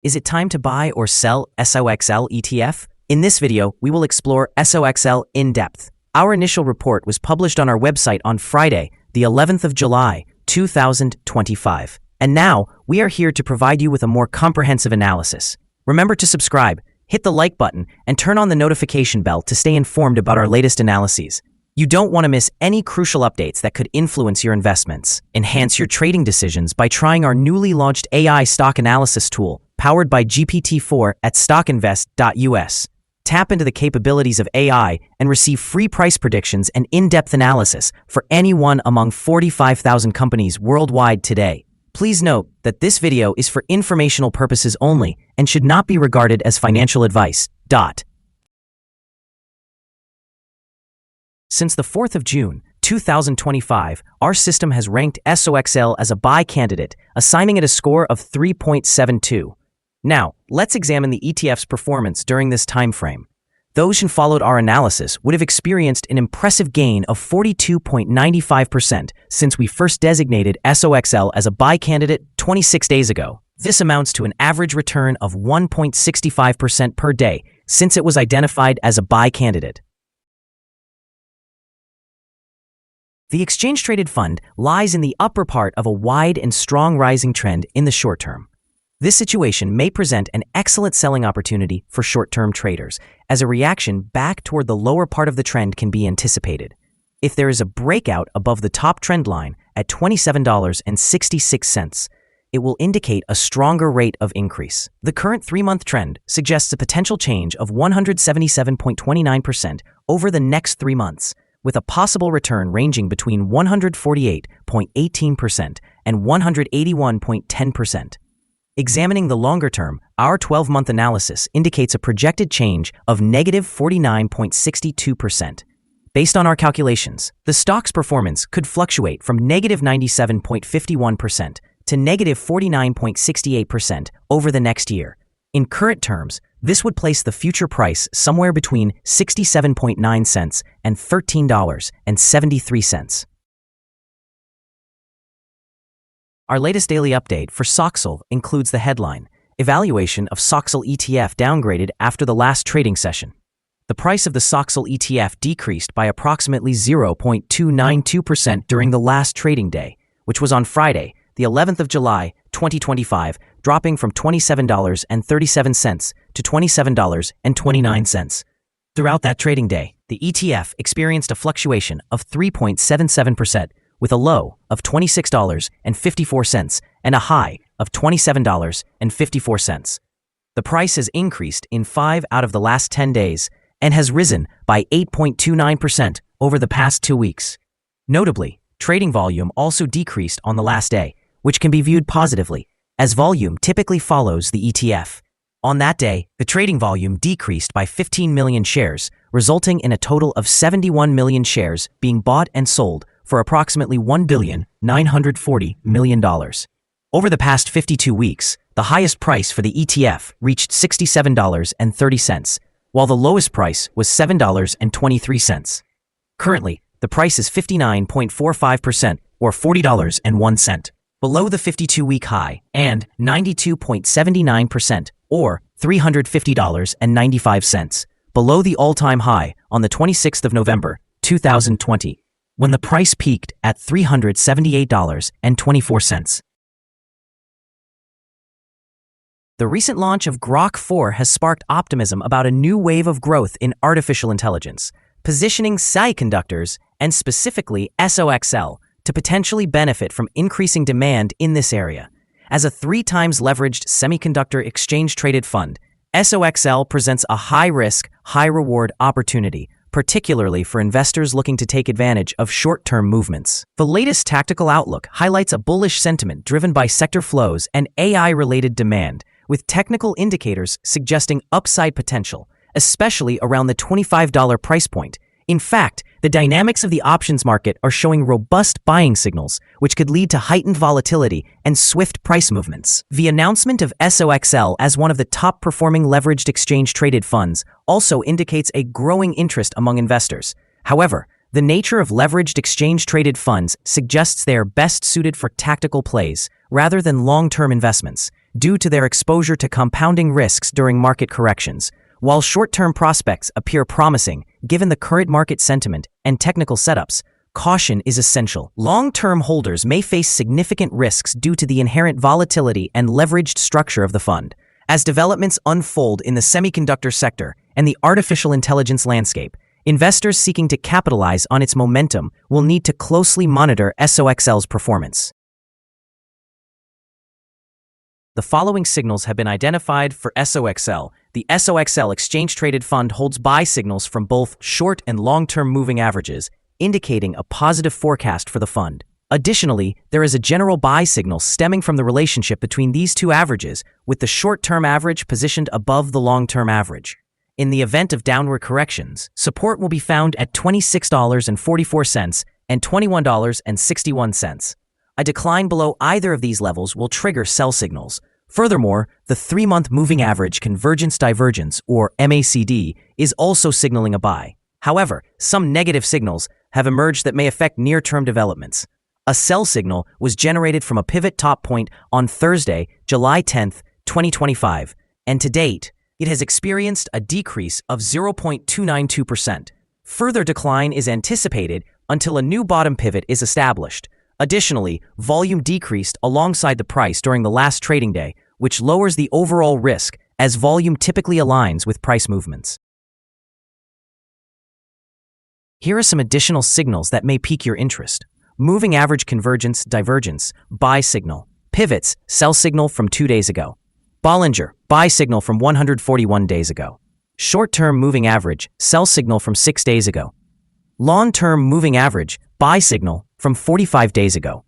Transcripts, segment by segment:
Is it time to buy or sell SOXL ETF? In this video, we will explore SOXL in depth. Our initial report was published on our website on Friday, the 11th of July, 2025. And now, we are here to provide you with a more comprehensive analysis. Remember to subscribe, hit the like button, and turn on the notification bell to stay informed about our latest analyses. You don't want to miss any crucial updates that could influence your investments. Enhance your trading decisions by trying our newly launched AI stock analysis tool, powered by GPT-4 at StockInvest.us. Tap into the capabilities of AI and receive free price predictions and in-depth analysis for any one among 45,000 companies worldwide today. Please note that this video is for informational purposes only and should not be regarded as financial advice. Since the 4th of June, 2025, our system has ranked SOXL as a buy candidate, assigning it a score of 3.72. Now, let's examine the ETF's performance during this time frame. Those who followed our analysis would have experienced an impressive gain of 42.95% since we first designated SOXL as a buy candidate 26 days ago. This amounts to an average return of 1.65% per day since it was identified as a buy candidate. The exchange-traded fund lies in the upper part of a wide and strong rising trend in the short term. This situation may present an excellent selling opportunity for short-term traders, as a reaction back toward the lower part of the trend can be anticipated. If there is a breakout above the top trend line at $27.66, it will indicate a stronger rate of increase. The current 3-month trend suggests a potential change of 177.29% over the next 3 months, with a possible return ranging between 148.18% and 181.10%. Examining the longer term, our 12-month analysis indicates a projected change of negative 49.62%. Based on our calculations, the stock's performance could fluctuate from negative 97.51% to negative 49.68% over the next year. In current terms, this would place the future price somewhere between 67.9 cents and $13.73. Our latest daily update for SOXL includes the headline, Evaluation of SOXL ETF downgraded after the last trading session. The price of the SOXL ETF decreased by approximately 0.292% during the last trading day, which was on Friday, the 11th of July, 2025, dropping from $27.37 to $27.29. Throughout that trading day, the ETF experienced a fluctuation of 3.77%, with a low of $26.54 and a high of $27.54. The price has increased in 5 out of the last 10 days and has risen by 8.29% over the past 2 weeks. Notably, trading volume also decreased on the last day, which can be viewed positively, as volume typically follows the ETF. On that day, the trading volume decreased by 15 million shares, resulting in a total of 71 million shares being bought and sold for approximately $1.94 billion. Over the past 52 weeks, the highest price for the ETF reached $67.30, while the lowest price was $7.23. Currently, the price is 59.45% or $40.01. Below the 52-week high, and 92.79%, or $350.95, below the all-time high on the 26th of November, 2020, when the price peaked at $378.24. The recent launch of Grok 4 has sparked optimism about a new wave of growth in artificial intelligence, positioning semiconductors, and specifically SOXL, to potentially benefit from increasing demand in this area. As a 3 times leveraged semiconductor exchange-traded fund, SOXL presents a high-risk, high-reward opportunity, particularly for investors looking to take advantage of short-term movements. The latest tactical outlook highlights a bullish sentiment driven by sector flows and AI-related demand, with technical indicators suggesting upside potential, especially around the $25 price point. In fact, the dynamics of the options market are showing robust buying signals, which could lead to heightened volatility and swift price movements. The announcement of SOXL as one of the top-performing leveraged exchange-traded funds also indicates a growing interest among investors. However, the nature of leveraged exchange-traded funds suggests they are best suited for tactical plays rather than long-term investments. due to their exposure to compounding risks during market corrections. While short-term prospects appear promising, given the current market sentiment and technical setups, caution is essential. Long-term holders may face significant risks due to the inherent volatility and leveraged structure of the fund. As developments unfold in the semiconductor sector and the artificial intelligence landscape, investors seeking to capitalize on its momentum will need to closely monitor SOXL's performance. The following signals have been identified for SOXL. The SOXL exchange-traded fund holds buy signals from both short and long-term moving averages, indicating a positive forecast for the fund. Additionally, there is a general buy signal stemming from the relationship between these two averages, with the short-term average positioned above the long-term average. In the event of downward corrections, support will be found at $26.44 and $21.61. A decline below either of these levels will trigger sell signals. Furthermore, the 3-month moving average convergence divergence, or MACD, is also signaling a buy. However, some negative signals have emerged that may affect near-term developments. A sell signal was generated from a pivot top point on Thursday, July 10, 2025, and to date, it has experienced a decrease of 0.292%. Further decline is anticipated until a new bottom pivot is established. Additionally, volume decreased alongside the price during the last trading day, which lowers the overall risk as volume typically aligns with price movements. Here are some additional signals that may pique your interest. Moving average convergence divergence, buy signal. Pivots, sell signal from 2 days ago. Bollinger, buy signal from 141 days ago. Short-term moving average, sell signal from 6 days ago. Long-term moving average, buy signal from 45 days ago.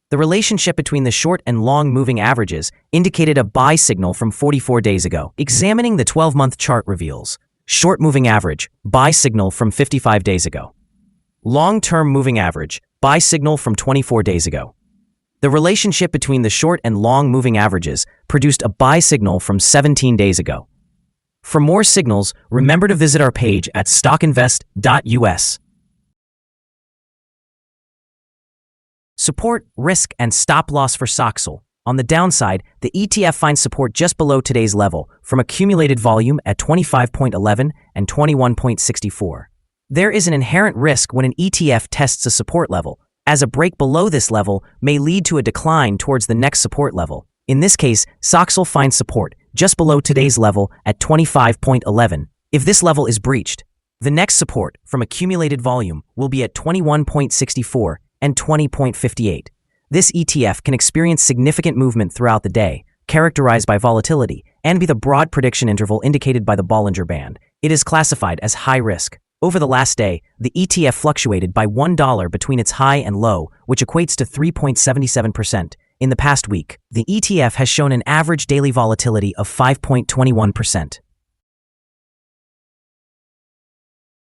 The relationship between the short and long moving averages indicated a buy signal from 44 days ago. Examining the 12-month chart reveals short moving average, buy signal from 55 days ago. Long-term moving average, buy signal from 24 days ago. The relationship between the short and long moving averages produced a buy signal from 17 days ago. For more signals, remember to visit our page at StockInvest.us. Support, risk, and stop loss for SOXL. On the downside, the ETF finds support just below today's level from accumulated volume at 25.11 and 21.64. There is an inherent risk when an ETF tests a support level, as a break below this level may lead to a decline towards the next support level. In this case, SOXL finds support just below today's level at 25.11. If this level is breached, the next support from accumulated volume will be at 21.64 and 20.58. This ETF can experience significant movement throughout the day, characterized by volatility, and be the broad prediction interval indicated by the Bollinger Band. It is classified as high risk. Over the last day, the ETF fluctuated by $1 between its high and low, which equates to 3.77%. In the past week, the ETF has shown an average daily volatility of 5.21%.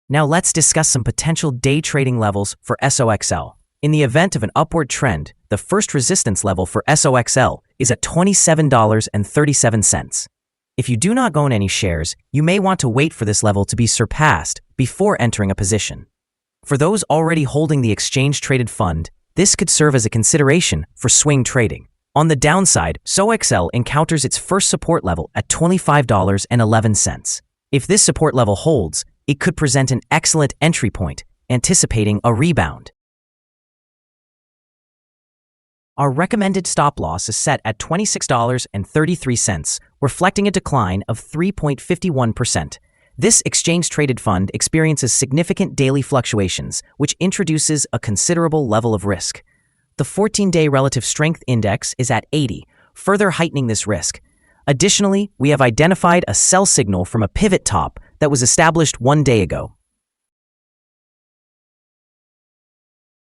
Now let's discuss some potential day trading levels for SOXL. In the event of an upward trend, the first resistance level for SOXL is at $27.37. If you do not own any shares, you may want to wait for this level to be surpassed before entering a position. For those already holding the exchange-traded fund, this could serve as a consideration for swing trading. On the downside, SOXL encounters its first support level at $25.11. If this support level holds, it could present an excellent entry point, anticipating a rebound. Our recommended stop loss is set at $26.33, reflecting a decline of 3.51%. This exchange-traded fund experiences significant daily fluctuations, which introduces a considerable level of risk. The 14-day relative strength index is at 80, further heightening this risk. Additionally, we have identified a sell signal from a pivot top that was established 1 day ago.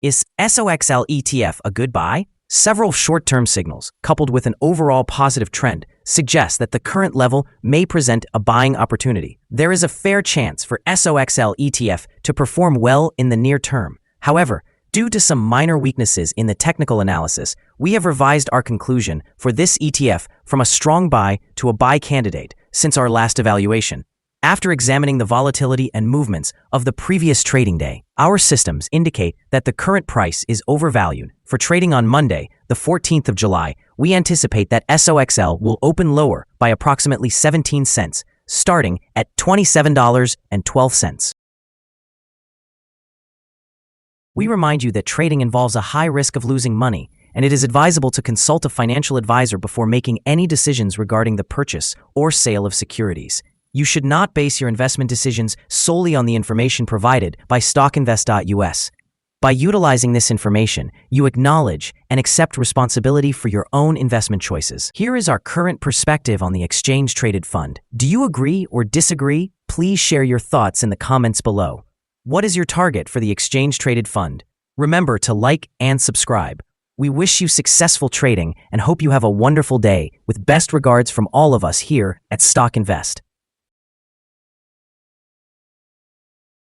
Is SOXL ETF a good buy? Several short-term signals, coupled with an overall positive trend, suggest that the current level may present a buying opportunity. There is a fair chance for SOXL ETF to perform well in the near term. However, due to some minor weaknesses in the technical analysis, we have revised our conclusion for this ETF from a strong buy to a buy candidate since our last evaluation. After examining the volatility and movements of the previous trading day, our systems indicate that the current price is overvalued. For trading on Monday, the the 14th of July, we anticipate that SOXL will open lower by approximately 17 cents, starting at $27.12. We remind you that trading involves a high risk of losing money, and it is advisable to consult a financial advisor before making any decisions regarding the purchase or sale of securities. You should not base your investment decisions solely on the information provided by StockInvest.us. By utilizing this information, you acknowledge and accept responsibility for your own investment choices. Here is our current perspective on the exchange-traded fund. Do you agree or disagree? Please share your thoughts in the comments below. What is your target for the exchange-traded fund? Remember to like and subscribe. We wish you successful trading and hope you have a wonderful day, with best regards from all of us here at Stock Invest.